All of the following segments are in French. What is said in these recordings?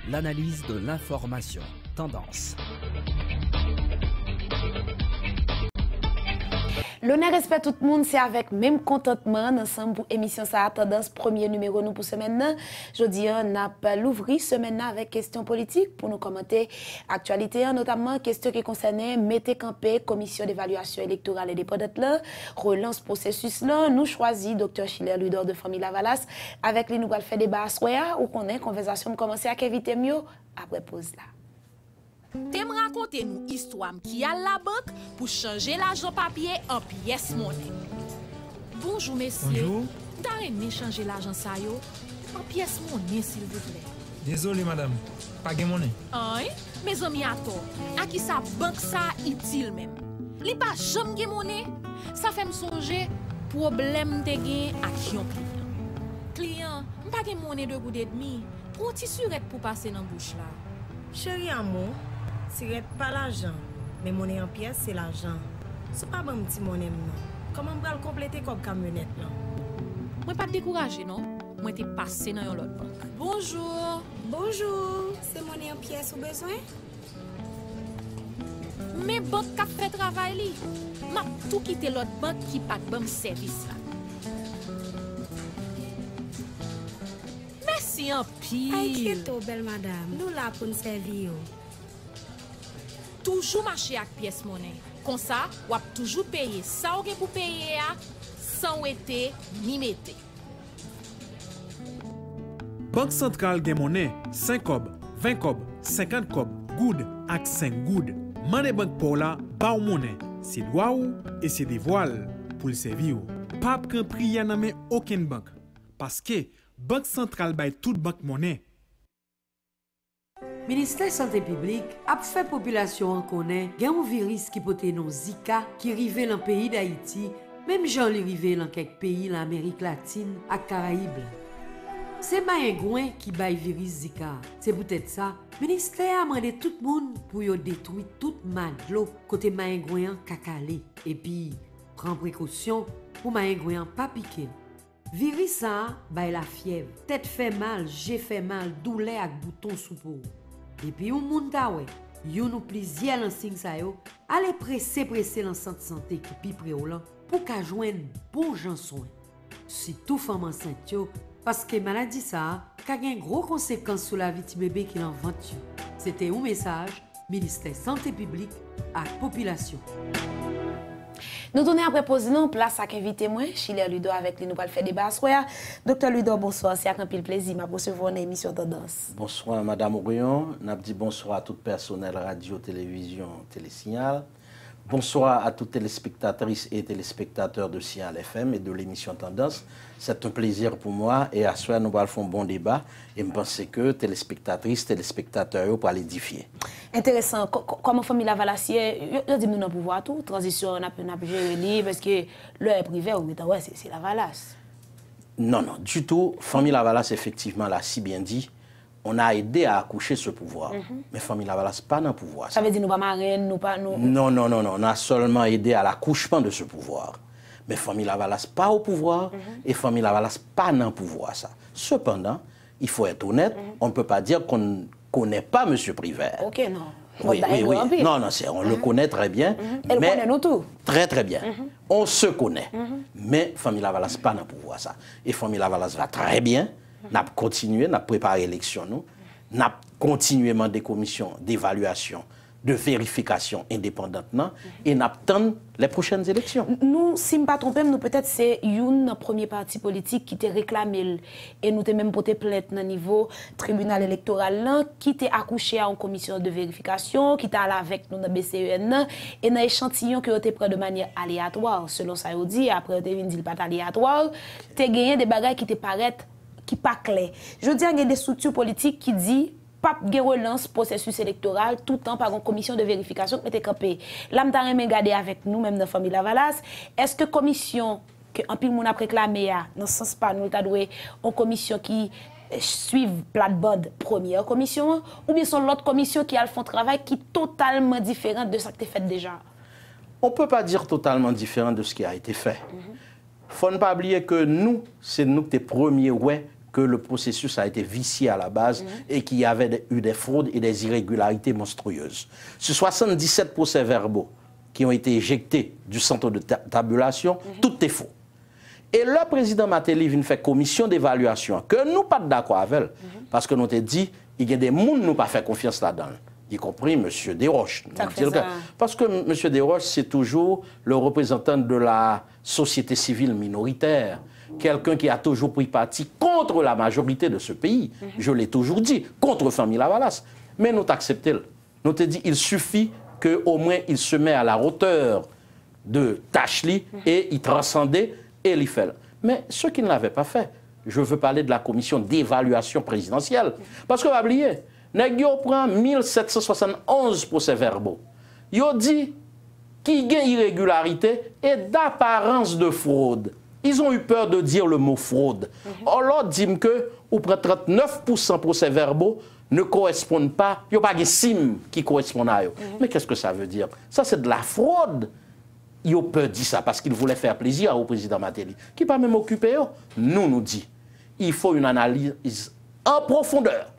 l'analyse de l'information. Tendance. L'honneur respect tout le monde, c'est avec même contentement ensemble pour émission ça Tendance premier numéro nous pour semaine. Jeudi on a l'ouvri semaine avec questions politiques pour nous commenter actualité notamment questions qui concernaient mettez campé commission d'évaluation électorale indépendante là, relance processus là, nous choisit Dr. Schiller Ludor de famille Lavalas avec les nouvelles fait débat soya ou qu'on ait conversation commencer à éviter mieux après pause là. T'aimes raconter nous histoire qui a la banque pour changer l'argent papier en pièces monnaie. Bonjour messieurs. Bonjour. T'as aimé changer l'argent ça yo en pièces monnaie s'il vous plaît. Désolé madame, pas de monnaie. Hein? Mes amis à tort. À qui sa banque ça utile même. Li pas jamais de monnaie. Ça fait me songer problème de gain action client. Client, pas de monnaie de goût et demi. Pour ti surette pour passer dans bouche là. Chérie amour, c'est pas l'argent, mais monnaie en pièces c'est l'argent. C'est pas bon petit monnaie non. Comment on va le compléter comme camionnette là? Moi pas découragé non. Moi t'ai passé dans l'autre banque. Bonjour. Bonjour, c'est monnaie en pièces ou besoin? Mais banque qui fait travail li. M'a tout quitté l'autre banque qui pas de bon service là. Merci en pile. Inquiète-toi belle madame, nous là pour nous servir. Toujours marcher avec pièce monnaie. Comme ça, ou toujours payer ça ou pour payer sans été ni mettre. Banque centrale gen monnaie 5 cob, 20 cob, 50 cob, good ak 5 good. Monnaie banque pour la, ba ou monnaie. C'est droit ou et c'est des voiles pour le servir. Pas pran priya nan men aucune banque. Parce que Banque centrale bay toute banque monnaie. Ministère santé publique a fait population en connaît gen un virus qui pote non Zika qui rive dans pays d'Haïti, même gens li rive dans quelques pays l'Amérique latine et Caraïbes. C'est maïngouin qui bay virus Zika. C'est peut-être ça. Ministère a demandé tout le monde pour yo détruire toute madlo côté maïngouin kakale et puis prend précaution pour maïngouin pas piquer. Virus ça, bay la fièvre, tête fait mal, j'ai fait mal, douleur ak bouton sous peau. Et puis ou moun ta wè, yon ou plusieurs lansing sa yo, allez presse dans centre santé qui pi prè ou lan pour ka joindre bon jan soin. Si tout femme enceinte yo, parce que maladie ça, ka gen gros conséquences sur la vie ti bébé qui l'en vente yo. C'était un message, ministère santé publique à population. Nous tournons après pause non place à invité moi Schiller Ludor avec les nouvelles fait débat soir. Docteur Ludor bonsoir, c'est un pile plaisir m'a recevoir dans émission Tendance. Bonsoir madame Orion, n'a dit bonsoir à tout personnel radio, télévision, télésignal. Bonsoir à toutes téléspectatrices et téléspectateurs de Signal FM et de l'émission Tendance. C'est un plaisir pour moi et à soir nous allons faire un bon débat et je pense que téléspectatrices, téléspectateurs pour l'édifier. Intéressant. Comment famille Lavalassier, je dis nous dans pouvoir tout, transition on a gérer parce que l'heure privé ouais c'est Lavalas. Non non, du tout, famille Lavalas effectivement l'a si bien dit. On a aidé à accoucher ce pouvoir. Mais famille Lavalas pas dans le pouvoir. Ça veut dire nous pas marraine, nous pas nous. Non, on a seulement aidé à l'accouchement de ce pouvoir. Mais famille Lavalas pas au pouvoir et famille Lavalas pas dans le pouvoir ça. Cependant, il faut être honnête, on ne peut pas dire qu'on ne connaît pas M. Privert. OK, non. Oui. Non, on le connaît très bien. Elle mais connaît nous tout. Très bien. On se connaît. Mais famille Lavalas pas dans le pouvoir ça. Et famille Lavalas va très bien. N'a continué, n'a préparé l'élection nous, n'a continué des commissions d'évaluation, de vérification indépendante et n'a attendu les prochaines élections. Nous, si je ne me trompe pas, nous peut-être c'est un premier parti politique qui t'a réclamé et nous t'a même porté plainte au niveau tribunal électoral là, qui t'a accouché à une commission de vérification, qui t'a allé avec nous dans BCEN et dans échantillon que t'es pris de manière aléatoire selon ça on dit après t'es venu dire pas aléatoire, t'as gagné des bagages qui te paraissent qui pas clair. Je dis qu'il y a des structures politiques qui disent pas de relance processus électoral tout le temps par une commission de vérification qui était campée. Là, je vais regarder avec nous, même dans la famille Lavalas, est-ce que commission, que un pile moun a réclamé, dans ce sens pas, nous avons une commission qui suive plate-bande première commission, ou bien sont l'autre commission qui a le fond de travail qui est totalement différente de ce qui est fait déjà? On ne peut pas dire totalement différent de ce qui a été fait. Il ne faut pas oublier que nous, c'est nous les premiers ouais que le processus a été vicié à la base et qu'il y avait eu des fraudes et des irrégularités monstrueuses. Sur 77 procès-verbaux qui ont été éjectés du centre de tabulation, tout est faux. Et le président Martelly vient faire commission d'évaluation, que nous pas d'accord avec elle, parce que nous avons dit, il y a des gens qui nous pas fait confiance là-dedans, y compris M. Desroches. Parce que M. Desroches, c'est toujours le représentant de la société civile minoritaire, quelqu'un qui a toujours pris parti contre la majorité de ce pays. Je l'ai toujours dit, contre Famille Lavalas. Mais nous t'acceptons. Nous te dit, il suffit qu'au moins il se met à la hauteur de Tachli et il transcendait et il fait. Mais ce qui ne l'avait pas fait, je veux parler de la commission d'évaluation présidentielle. Parce que, vous oubliez, nèg yo prend 1771 procès-verbaux. Yo dit qu'il y a irrégularité et d'apparence de fraude. Ils ont eu peur de dire le mot fraude. Or, l'autre dit que, ou près 39% procès-verbaux ne correspondent pas, il n'y a pas de sim qui correspondent à eux. Mais qu'est-ce que ça veut dire? Ça, c'est de la fraude. Ils ont peur de dire ça parce qu'ils voulaient faire plaisir au président Martelly, qui pas même occupé. Nous dit, il faut une analyse en profondeur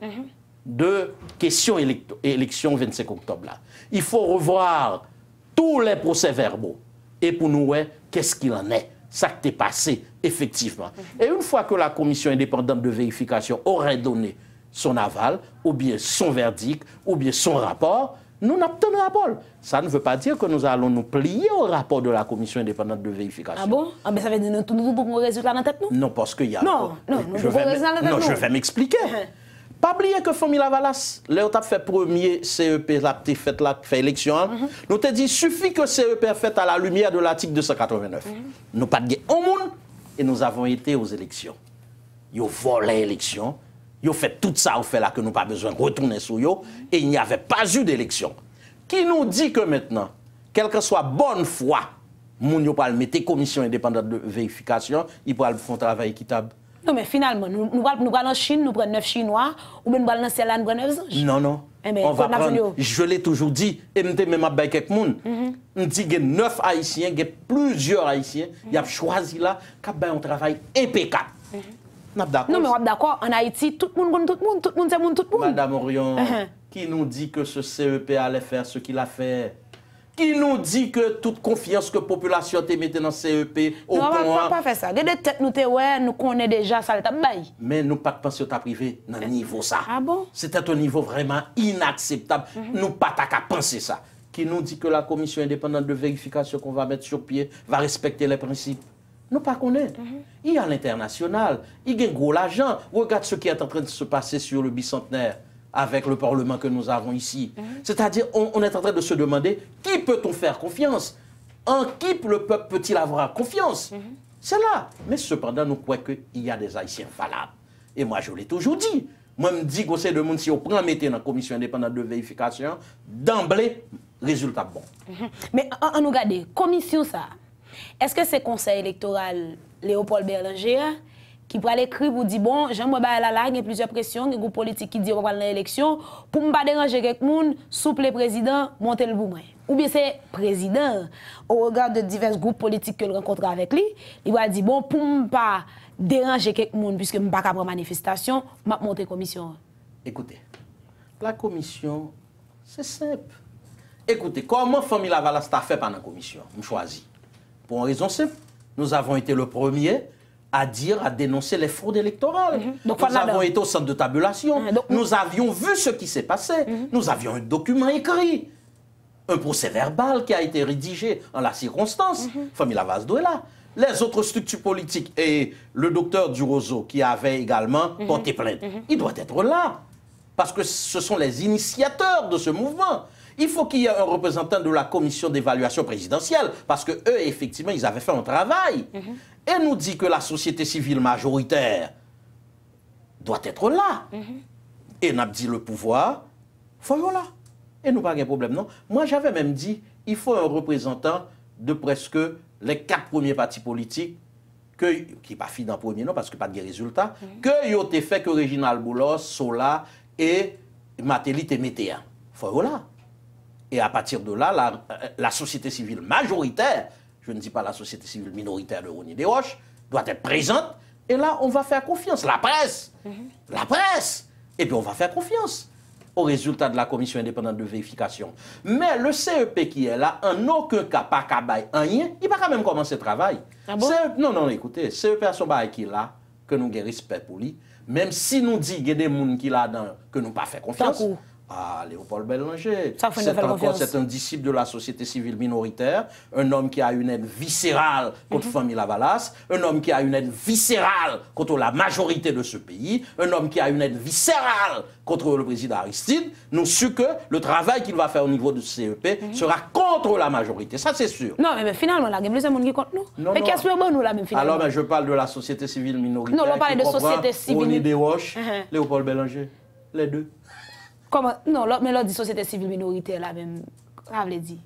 de questions élection 25 octobre. Là. Il faut revoir tous les procès-verbaux et pour nous, qu'est-ce qu'il en est? Ça qui est passé, effectivement. Et une fois que la commission indépendante de vérification aurait donné son aval, ou bien son verdict, ou bien son rapport, nous n'obtenons le rapport. Ça ne veut pas dire que nous allons nous plier au rapport de la commission indépendante de vérification. Ah bon? Ah ben ça veut dire que nous avons un résultat dans la tête, nous? Non, parce qu'il y a... Non, je vais m'expliquer. Pas oublier que Famille Lavalas, là, on a fait premier CEP, là, fait élection, nous te dit, suffit que CEP a fait à la lumière de l'article 289. Nous pas de au monde et nous avons été aux élections. Ils ont volé l'élection. Ils ont fait tout ça, fait là que nous n'avons pas besoin de retourner sur eux, et il n'y avait pas eu d'élection. Qui nous dit que maintenant, quelle que soit bonne foi, nous ne pas le mettre commission indépendante de vérification, ils pourront faire un travail équitable. Non, mais finalement, nous allons en Chine, nous prenons 9 Chinois, ou bien nous allons dans Celle-là, nous prenons 9 anges. Non, non. On va prendre, je l'ai toujours dit, et je même avec quelqu'un, on dit qu'il y a 9 Haïtiens, il y a plusieurs Haïtiens, il y a choisi là, qu'il y a un travail impeccable. Non, mais on est d'accord, en Haïti, tout le monde, c'est monde, tout le monde. Madame Orion, qui nous dit que ce CEP allait faire ce qu'il a fait? Qui nous dit que toute confiance que la population te mette dans le CEP au point... Non, on ne pas faire ça. Dès que nous connaissons déjà ça, le tabac. Mais nous pas penser au privé dans le niveau ça. Ah bon? C'était un niveau vraiment inacceptable. Nous pas qu'à penser ça. Qui nous dit que la commission indépendante de vérification qu'on va mettre sur pied va respecter les principes? Nous pas connaître. Il y a l'international, il y a gros l'argent. Regarde ce qui est en train de se passer sur le bicentenaire avec le Parlement que nous avons ici. C'est-à-dire, on est en train de se demander qui peut-on faire confiance? En qui le peuple peut-il avoir confiance? C'est là. Mais cependant, nous croyons qu'il y a des Haïtiens valables. Et moi, je l'ai toujours dit. Moi, je me dis que c'est de monde, si on prend mettre dans la commission indépendante de vérification, d'emblée, résultat bon. Mais on nous regarde, commission ça. Est-ce que c'est conseil électoral Léopold Berlanger qui pourrait l'écrire pour dire bon, j'aimerais là, il y a plusieurs pressions, il y a des groupes politiques qui disent qu'on va dans l'élection pour ne pas déranger quelqu'un, souple le président, monter le boumouin. Ou bien c'est président, au regard de divers groupes politiques que le rencontre avec lui, il va dire bon, pour ne pas déranger quelqu'un, puisque je ne peux pas prendre manifestation, je vais monter la commission. Écoutez, la commission, c'est simple. Écoutez, comment Famille Lavalas a fait pendant la commission? Je choisis. Pour une raison simple, nous avons été le premier à dénoncer les fraudes électorales. Donc, nous avons été au centre de tabulation. Nous avions vu ce qui s'est passé. Nous avions un document écrit, un procès verbal qui a été rédigé en la circonstance. Famille Lavalas est là. Les autres structures politiques et le docteur Durozo qui avait également porté plainte, il doit être là. Parce que ce sont les initiateurs de ce mouvement. Il faut qu'il y ait un représentant de la commission d'évaluation présidentielle, parce que eux, effectivement, ils avaient fait un travail. Et nous dit que la société civile majoritaire doit être là. Et n'a dit le pouvoir, faut là. Et nous pas de problème, non. Moi, j'avais même dit, il faut un représentant de presque les 4 premiers partis politiques, qui pas fini dans le premier, non, parce que pas de résultats, que y ont fait que Réginald Boulos, Sola et Martelly et Météa. Faut là. Et à partir de là, la société civile majoritaire, je ne dis pas la société civile minoritaire de René Desroches, doit être présente Et là, on va faire confiance. La presse. Et puis, on va faire confiance au résultat de la commission indépendante de vérification. Mais le CEP qui est là, en aucun cas, pas qu'à bailler rien, il va quand même commencer le travail. Ah bon? Non, écoutez, CEP a son bail qui est là, que nous avons respect pour lui, même si nous disons qu'il y a des gens qui sont là-dedans, que nous pas fait confiance. Ah, Léopold Bélanger, c'est un disciple de la société civile minoritaire, un homme qui a une haine viscérale contre Famille Lavalas, un homme qui a une haine viscérale contre la majorité de ce pays, un homme qui a une haine viscérale contre le président Aristide. Nous sommes que le travail qu'il va faire au niveau du CEP sera contre la majorité, ça c'est sûr. Non, mais finalement, là, il y a plus de monde qui contre nous. Mais qu'est-ce que nous là, même finalement? Alors, je parle de la société civile minoritaire. Non, on parle de société civile. Ronnie Desroches, Léopold Bélanger, les deux. Comment? Non, mais l'autre dit société civile minoritaire là même, ça veut dire.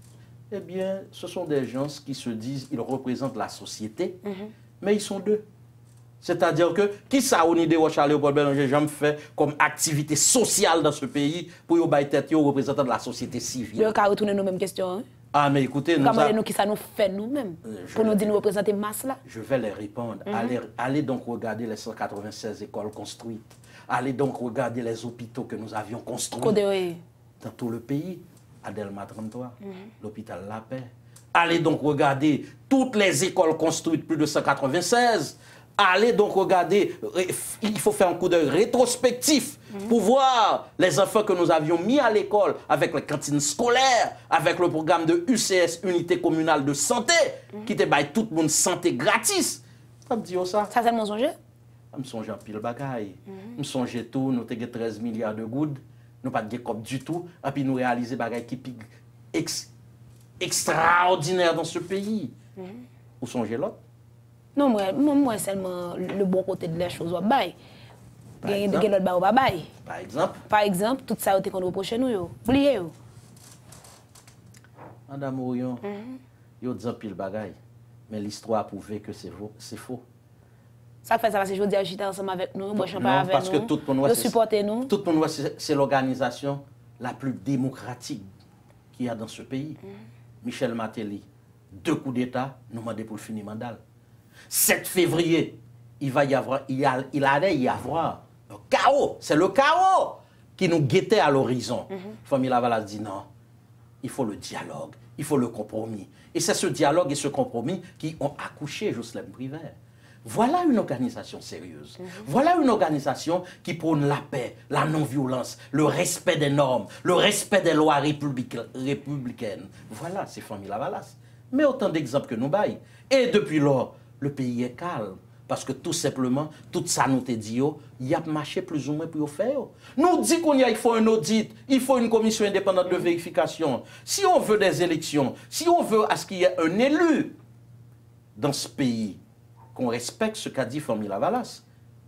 Eh bien, ce sont des gens qui se disent, ils représentent la société, mais ils sont deux. C'est-à-dire que, qui ça, Ronnie Desroches, Léopold Bélanger, jamais fait comme activité sociale dans ce pays pour y tête aux représentants de la société civile? Le cas retourner nos mêmes questions. Hein? Ah, mais écoutez, nous qui ça nous fait nous-mêmes pour nous dire nous représenter masse là? Je vais les répondre. Allez donc regarder les 196 écoles construites. Allez donc regarder les hôpitaux que nous avions construits dans tout le pays. Adelma 33, l'hôpital La Paix. Allez donc regarder toutes les écoles construites, plus de 196. Allez donc regarder, il faut faire un coup d'œil rétrospectif pour voir les enfants que nous avions mis à l'école avec les cantines scolaires, avec le programme de UCS, Unité Communale de Santé, qui était bail tout le monde santé gratis. Ça me dit ça? Ça, c'est mon songe? Je me songe en pile bagaille. Je me songe tout, nous avons 13 milliards de gouttes, nous pas de cop du tout, et puis nous réaliser bagaille qui est extraordinaire dans ce pays. Vous songez l'autre? Non, moi seulement le bon côté de les choses. Par exemple, tout ça a été qu'on reproche nous. Oubliez. Madame Orion, vous dites pile bagaille, mais l'histoire a prouvé que c'est faux. Ça fait ça parce que je veux dire, j'étais ensemble avec nous, moi je pas avec parce nous, que tout le monde supporter nous. Tout le monde c'est l'organisation la plus démocratique qu'il y a dans ce pays. Michel Martelly, 2 coups d'État, nous demandons pour le finir mandat. 7 février, il allait y avoir un chaos. C'est le chaos qui nous guettait à l'horizon. Famille Lavalas dit non, il faut le dialogue, il faut le compromis. Et c'est ce dialogue et ce compromis qui ont accouché Jocelyne Privert. Voilà une organisation sérieuse. Voilà une organisation qui prône la paix, la non-violence, le respect des normes, le respect des lois républicaines. Voilà, c'est Famille Lavalas. Mais autant d'exemples que nous baillons. Et depuis lors, le pays est calme. Parce que tout simplement, tout ça nous te dit, il y a marché plus ou moins pour faire. Nous dit il faut un audit, il faut une commission indépendante de vérification. Si on veut des élections, si on veut à ce qu'il y ait un élu dans ce pays, qu'on respecte ce qu'a dit Famille Lavalas,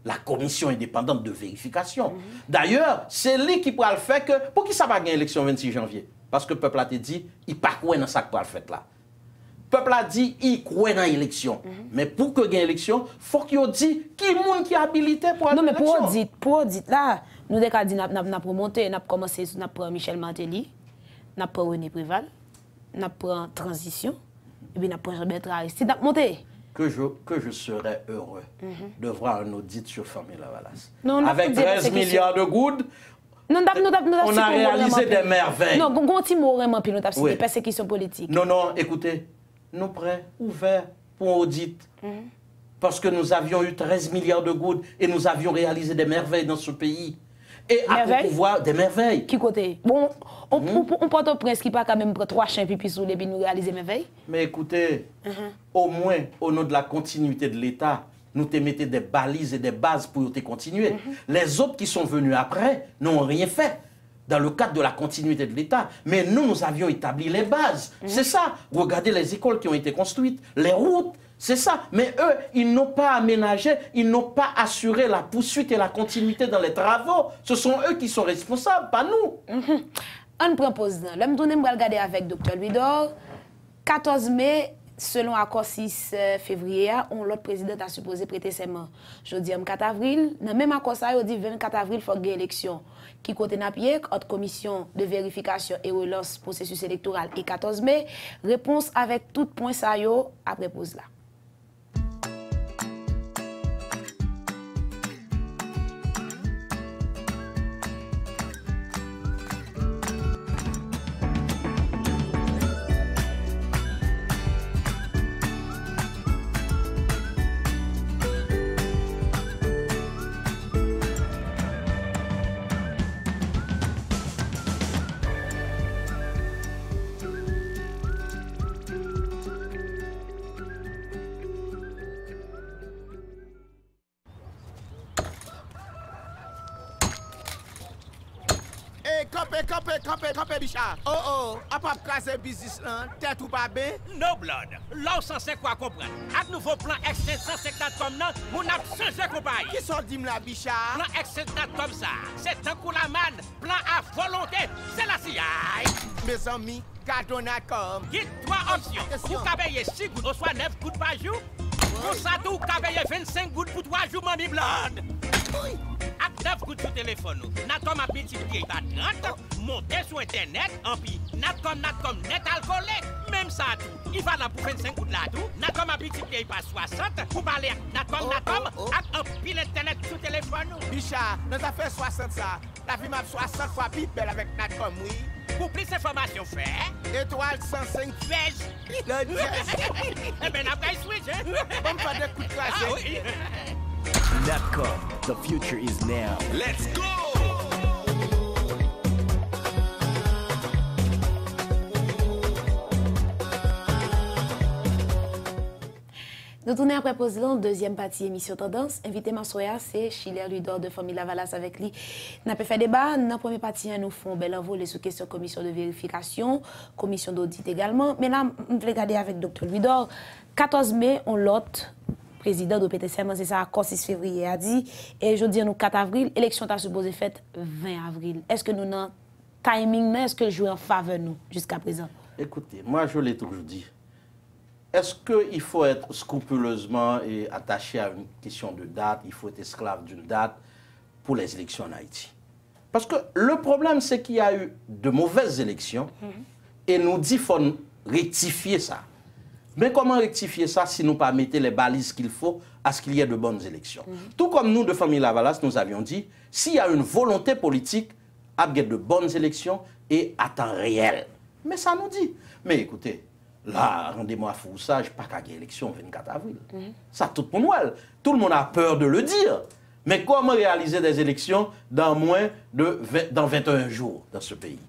la commission indépendante de vérification. D'ailleurs, c'est lui qui pourra le faire que, pour qui ça va gagner l'élection 26 janvier? Parce que le peuple a dit, il ne croit pas dans ça pour le faire là. Le peuple a dit, il croit dans l'élection. Mais pour que gagne l'élection, il faut qu'il dise qui est le monde qui est habilité pour aller à l'élection. Non, mais pour audit, là, nous avons dit, nous avons remonté, nous avons commencé, nous avons pris Michel Martelly, nous avons pris René Préval, nous avons pris Transition, et puis nous avons pris Jean-Bertrand Aristide, nous avons monté. Que je serais heureux de voir un audit sur Famille Lavalas. Non, avec 13 milliards de gouttes, on a réalisé des merveilles. Non, on a vraiment puis nous avons des persécutions politiques. Non, écoutez, nous prêts, ouverts pour un audit. Parce que nous avions eu 13 milliards de gouttes et nous avions réalisé des merveilles dans ce pays. Et à pouvoir des merveilles. Qui côté? Bon, on porte au prince qui pas quand même prendre 3 chiens pipi sous les puis nous réaliser merveilles. Mais écoutez, au moins, au nom de la continuité de l'État, nous te mettons des balises et des bases pour te continuer. Les autres qui sont venus après n'ont rien fait dans le cadre de la continuité de l'État. Mais nous avions établi les bases. C'est ça. Regardez les écoles qui ont été construites, les routes. C'est ça. Mais eux, ils n'ont pas aménagé, ils n'ont pas assuré la poursuite et la continuité dans les travaux. Ce sont eux qui sont responsables, pas nous. On prend pause. L'homme tourné me regarder avec Dr. Louis-Dor. 14 mai, selon accord 6 février, l'autre président a supposé prêter serment. Je dis 4 avril. Dans le même accord, il dit 24 avril, il faut gagner l'élection. Qui côté Napier, entre commission de vérification et relance processus électoral et 14 mai. Réponse avec tout point ça après pause là. Campé, Bichard. Oh, à pas casser business là, tête ou pas bien? No blood. Là, on sait quoi comprendre. Avec nouveau plan Extend comme non, mon a changé compagnie. Qui sont dit la Bichard? Plan Extend comme ça. C'est un coup la man. Plan à volonté. C'est la CIA. Mes amis, gardons comme. Guide 3 options. Vous cabez 6 gouttes, soit 9 gouttes par jour. Pour ça, vous cabez 25 gouttes pour 3 jours, mamie blonde. Avec 9 gouttes sur téléphone, Natcom a multiplié par 30, monté sur Internet, en puis Natcom net alcoolé, même ça tout. Il va là pour 25 gouttes là tout. Natcom a multiplié par 60 pour parler Natcom, avec un pile Internet sur téléphone. Bichard, nous avons fait 60 ça. La vie m'a 60 fois plus belle avec Natcom, oui. Pour plus d'informations, fait. Étoile 105 Piège. Le piège. Eh bien, après, switch, hein. On me fait des coups de classe. Ah oui. Natcom, the future is now. Let's go! Nous tournons après pause là, deuxième partie émission Tendance. Invité Massoya, c'est Chile Ludor de Famille Lavalas avec lui. Nous avons fait débat. Dans la première partie, nous faisons bel envol sur question commission de vérification, commission d'audit également. Mais là, on va regarder avec Dr. Ludor. 14 mai, on l'autre président de PTCM, c'est ça, 6 février a dit. Et je dis nous 4 avril, l'élection est supposée faite 20 avril. Est-ce que nous avons timing, est-ce que joue en faveur nous jusqu'à présent? Écoutez, moi je l'ai toujours dit. Est-ce qu'il faut être scrupuleusement attaché à une question de date, il faut être esclave d'une date pour les élections en Haïti? Parce que le problème, c'est qu'il y a eu de mauvaises élections et nous dit qu'il faut rectifier ça. Mais comment rectifier ça si nous ne pas mettre les balises qu'il faut à ce qu'il y ait de bonnes élections? Tout comme nous, de Famille Lavalas, nous avions dit, s'il y a une volonté politique, à de bonnes élections et à temps réel. Mais ça nous dit. Mais écoutez, là, rendez-moi fou, ça, je n'ai pas qu'à gagner l'élection le 24 avril. Ça, tout le monde, tout le monde a peur de le dire. Mais comment réaliser des élections dans moins de 21 jours dans ce pays?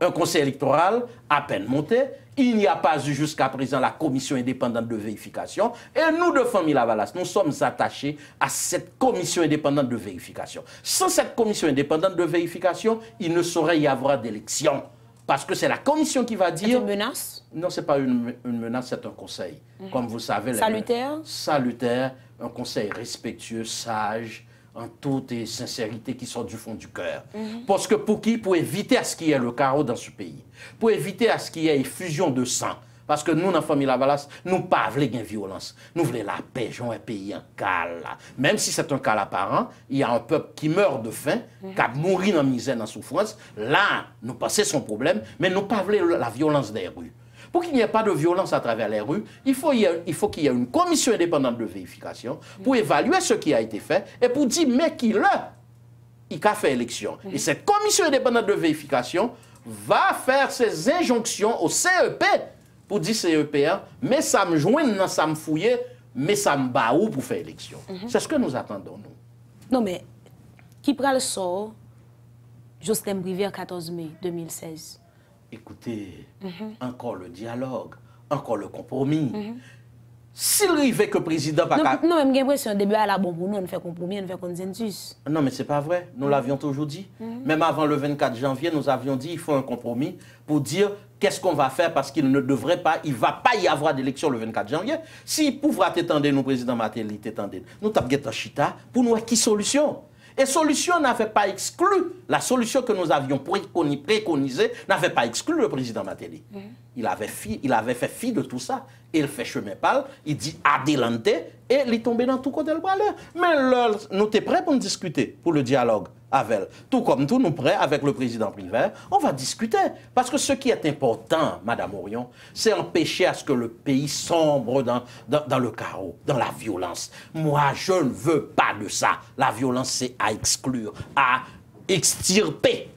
Un conseil électoral à peine monté, il n'y a pas eu jusqu'à présent la commission indépendante de vérification. Et nous, de Famille Lavalas, nous sommes attachés à cette commission indépendante de vérification. Sans cette commission indépendante de vérification, il ne saurait y avoir d'élection. Parce que c'est la commission qui va dire... C'est une menace? Non, ce n'est pas une menace, c'est un conseil. Comme vous le savez... Salutaire? Salutaire, un conseil respectueux, sage, en toute sincérité qui sort du fond du cœur. Parce que pour qui? Pour éviter à ce qu'il y ait le chaos dans ce pays. Pour éviter à ce qu'il y ait effusion de sang. Parce que nous, dans la famille Lavalas, nous ne pas voulons une violence. Nous voulons la paix, un pays en calme. Même si c'est un cas apparent, il y a un peuple qui meurt de faim, qui a mouru dans la misère, dans la souffrance. Là, nous passons son problème, mais nous ne pas voulons la violence des rues. Pour qu'il n'y ait pas de violence à travers les rues, il faut qu'il y ait une commission indépendante de vérification pour évaluer ce qui a été fait et pour dire, mais il a fait élection. Et cette commission indépendante de vérification va faire ses injonctions au CEP pour dire CEP1, mais ça me joint, ça me fouille, mais ça me bat où pour faire élection. C'est ce que nous attendons, nous. Non, mais qui prend le sort Jocelyn Brivière 14 mai 2016? Écoutez, encore le dialogue, encore le compromis. S'il arrivait que le président... Non, j'ai l'impression que début à la bon pour nous, on fait compromis, on fait consensus. Non, mais ce n'est pas vrai. Nous l'avions toujours dit. Même avant le 24 janvier, nous avions dit qu'il faut un compromis pour dire qu'est-ce qu'on va faire parce qu'il ne devrait pas, il ne va pas y avoir d'élection le 24 janvier. S'il pouvait t'étendre, nous, président Matéli, t'étendre, nous t'avons un chita pour nous, qui solution? Et solution n'avait pas exclu, la solution que nous avions préconisée n'avait pas exclu le président Matéli. Il avait fait fi de tout ça. Il fait chemin pâle, il dit adelante et il est tombé dans tout côté le balai. Mais là, nous sommes prêts pour discuter, pour le dialogue avec elle. Tout comme tout, nous prêts avec le président Brivière, on va discuter. Parce que ce qui est important, Madame Orion, c'est empêcher à ce que le pays sombre dans le chaos, dans la violence. Moi, je ne veux pas de ça. La violence, c'est à exclure, à extirper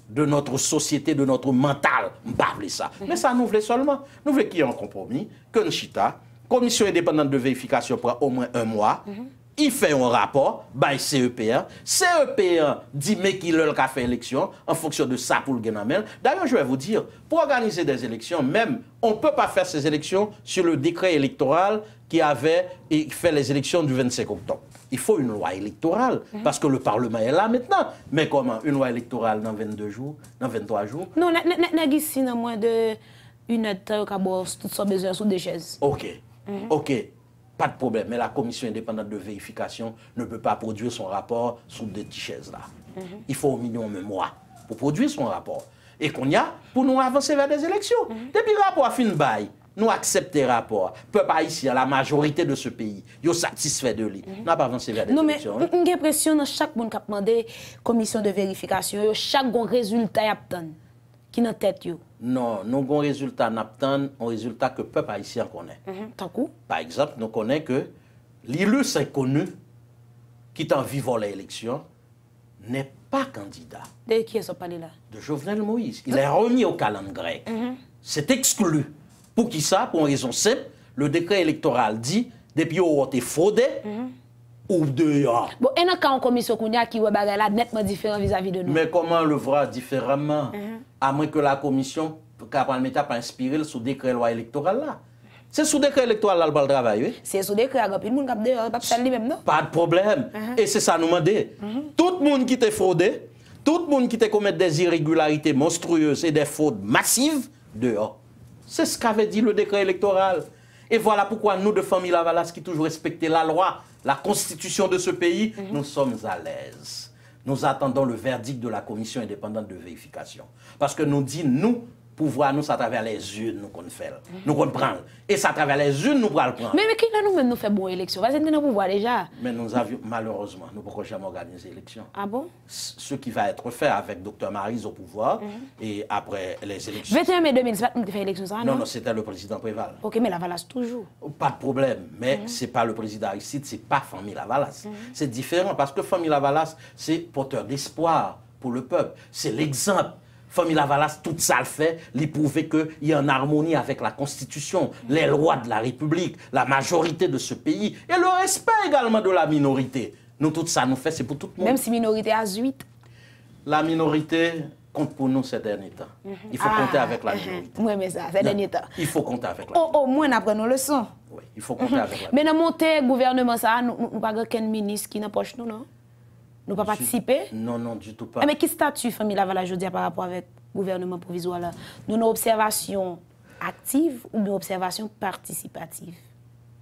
de notre société, de notre mental. On parle ça. Mais ça, nous voulons seulement. Nous voulons qu'il y ait un compromis, que nous chita, commission indépendante de vérification pour au moins un mois, il fait un rapport, by CEP1. CEP1 dit mais qu'il a fait élection en fonction de ça pour le gagner. D'ailleurs, je vais vous dire, pour organiser des élections, même, on ne peut pas faire ces élections sur le décret électoral qui avait fait les élections du 25 octobre. Il faut une loi électorale, parce que le Parlement est là maintenant. Mais comment? Une loi électorale dans 22 jours, dans 23 jours? Non, n'a ici dans moins de une heure de temps, tout ça besoin sous des chaises. OK. OK. Pas de problème, mais la commission indépendante de vérification ne peut pas produire son rapport sous des petites chaises là. Il faut au minimum un mois pour produire son rapport. Et qu'on y a pour nous avancer vers des élections. Depuis le rapport a fin bail, nous acceptons le rapport. Peuple haïtien, la majorité de ce pays, ils sont satisfaits de lui. Nous n'avons pas avancé vers des élections. Non, mais j'ai l'impression que chaque monde qui a demandé commission de vérification, chaque bon résultat y a qui dans tête yo. Non, nous avons un résultat, un résultat que le peuple haïtien connaît. Par exemple, nous connaissons que l'illustre inconnu qui est en vivant l'élection n'est pas candidat. De qui est-ce parlé là? De Jovenel Moïse. Il est remis au calendrier grec. C'est exclu. Pour qui ça? Pour une raison simple. Le décret électoral dit, depuis qu'on a été fraudé, ou dehors. Bon, et dans en commission qui voit là nettement différent vis-à-vis de nous. Mais comment le voir différemment? À moins que la commission n'a pas inspiré sous décret loi électoral là. C'est sous décret électoral là le travail, oui? C'est sous décret, il y a pas de même, non? Pas de problème. Et c'est ça nous demander. Tout le monde qui était fraudé, tout le monde qui était commettre des irrégularités monstrueuses et des fraudes massives, dehors. C'est ce qu'avait dit le décret électoral. Et voilà pourquoi nous, de famille Lavalas, qui toujours respecté la loi, la constitution de ce pays, nous sommes à l'aise. Nous attendons le verdict de la commission indépendante de vérification. Parce que nous dit, nous, pouvoir, nous, c'est à travers les urnes, nous qu'on fait. Nous qu'on prend. Et c'est à travers les urnes, nous qu'on le prendre. Mais qui nous fait bonne élection? Parce que nous pouvoir déjà. Mais nous avions, malheureusement, nous ne pouvons jamais organiser l'élection. Ah bon? Ce qui va être fait avec Dr Maryse au pouvoir, et après les élections. 21 mai 2000, c'est pas nous fait l'élection, ça, non? Non, c'était le président Préval. Ok, mais Lavalas toujours. Pas de problème, mais ce n'est pas le président Aristide, ce n'est pas famille Lavalas. C'est différent, parce que famille Lavalas, c'est porteur d'espoir pour le peuple. C'est l'exemple. Famille Lavalas, tout ça le fait, il prouver qu'il y a en harmonie avec la Constitution, les lois de la République, la majorité de ce pays, et le respect également de la minorité. Nous, tout ça nous fait, c'est pour tout le monde. Même si minorité a 8. La minorité compte pour nous ces derniers temps. Il faut compter avec la minorité. Oui, mais ça, ces derniers temps. Il faut compter avec la minorité. Au moins, on apprend nos leçons. Oui, il faut compter avec la minorité. Mais dans monter gouvernement, ça, nous n'avons pas aucun ministre qui n'a pas nous, non? Nous pas participer? Non, non, du tout pas. Mais qui statut famille Lavalas je dis par rapport avec le gouvernement provisoire là? Nous avons observation active ou bien observation participative?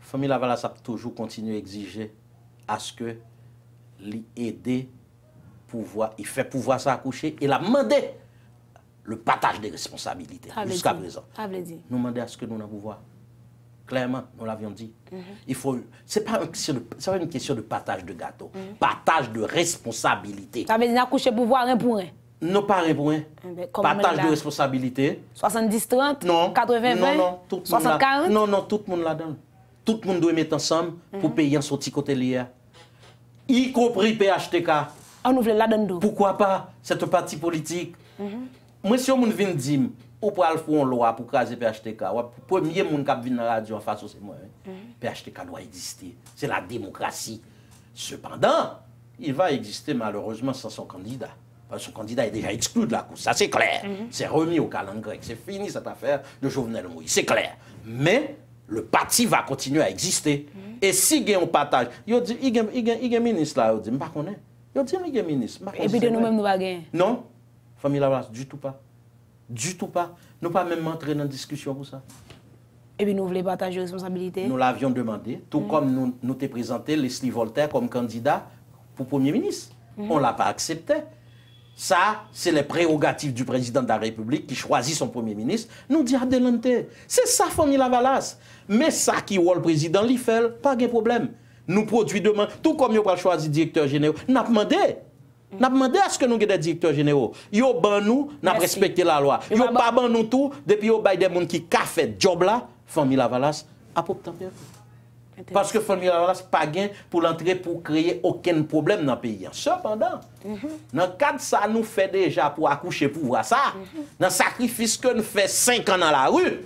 Famille Lavalas a toujours continué à exiger à ce que l'aider pouvoir, il fait pouvoir s'accoucher et la demandé le partage des responsabilités jusqu'à présent. Nous demandons à ce que nous avons pouvoir. Clairement, nous l'avions dit. Il faut. C'est pas une question de partage de gâteau. Partage de responsabilité. Ça veut dire accoucher pouvoir un pour un. Non, pas un pour un. Partage de responsabilité. 70-30? Non. 80-20? Non, non. 60-40? Non, non, tout le monde là-dedans. Tout le monde doit mettre ensemble pour payer un sorti côté lié. Y compris PHTK. On ouvre là-dedans. Pourquoi pas? C'est un parti politique. Moi, si on vient dire, ou pour aller faire une loi pour caser PHTK, le premier monde qui vient dans la radio en face, c'est moi. PHTK doit exister. C'est la démocratie. Cependant, il va exister malheureusement sans son candidat. Parce que son candidat est déjà exclu de la course. Ça, c'est clair. C'est remis au calendrier grec. C'est fini cette affaire de Jovenel Moïse. C'est clair. Mais le parti va continuer à exister. Et si il y a un partage, il y a un ministre là, il dit, je ne connais pas. Il dit, il y a un ministre. Et puis nous-mêmes, nous ne pouvons pas. Non. Famille Lavalas, du tout pas. Du tout pas. Nous ne pouvons pas même entrer dans une discussion pour ça. Et puis nous voulons partager responsabilité. Nous l'avions demandé, tout comme nous t'ai présenté Leslie Voltaire comme candidat pour Premier ministre. On ne l'a pas accepté. Ça, c'est les prérogatives du président de la République qui choisit son Premier ministre. Nous dit adelante. C'est ça, famille Lavalas. Mais ça qui est le président, il fait, pas de problème. Nous produisons demain, tout comme nous avons choisi directeur général, nous avons demandé. Nous avons demandé à ce que nous ayons des directeurs généraux. Ils ont nous, nous avons respecté la loi. Ils n'ont pas ban nous tout, depuis qu'ils ont des gens qui ont fait ce job-là, famille Lavalas, à peu près. Parce que famille Lavalas n'a pas gain pour l'entrée pour créer aucun problème dans le pays. Cependant, dans le cadre de ça, nous fait déjà pour accoucher pour voir ça, dans le sacrifice que nous faisons 5 ans dans la rue,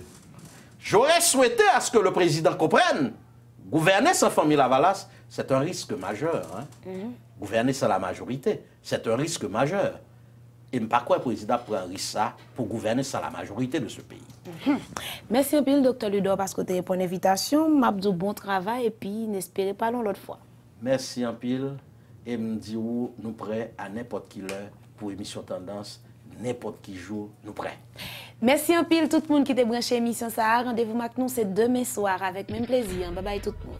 j'aurais souhaité à ce que le président comprenne. Gouverner sans famille Lavalas, c'est un risque majeur. Hein? Gouverner sans la majorité, c'est un risque majeur. Et pas quoi le président prend un risque ça pour gouverner sans la majorité de ce pays. Merci un peu, Dr. Ludor, parce que tu as répondu à l'invitation. M'abdou bon travail et puis n'espérez pas l'autre fois. Merci un pile et me dit où nous prêts à n'importe qui heure pour émission Tendance, n'importe qui jour, nous prêts. Merci un pile tout le monde qui t'a branché émission ça. Rendez-vous avec nous c'est demain soir avec même plaisir. Bye bye tout le monde.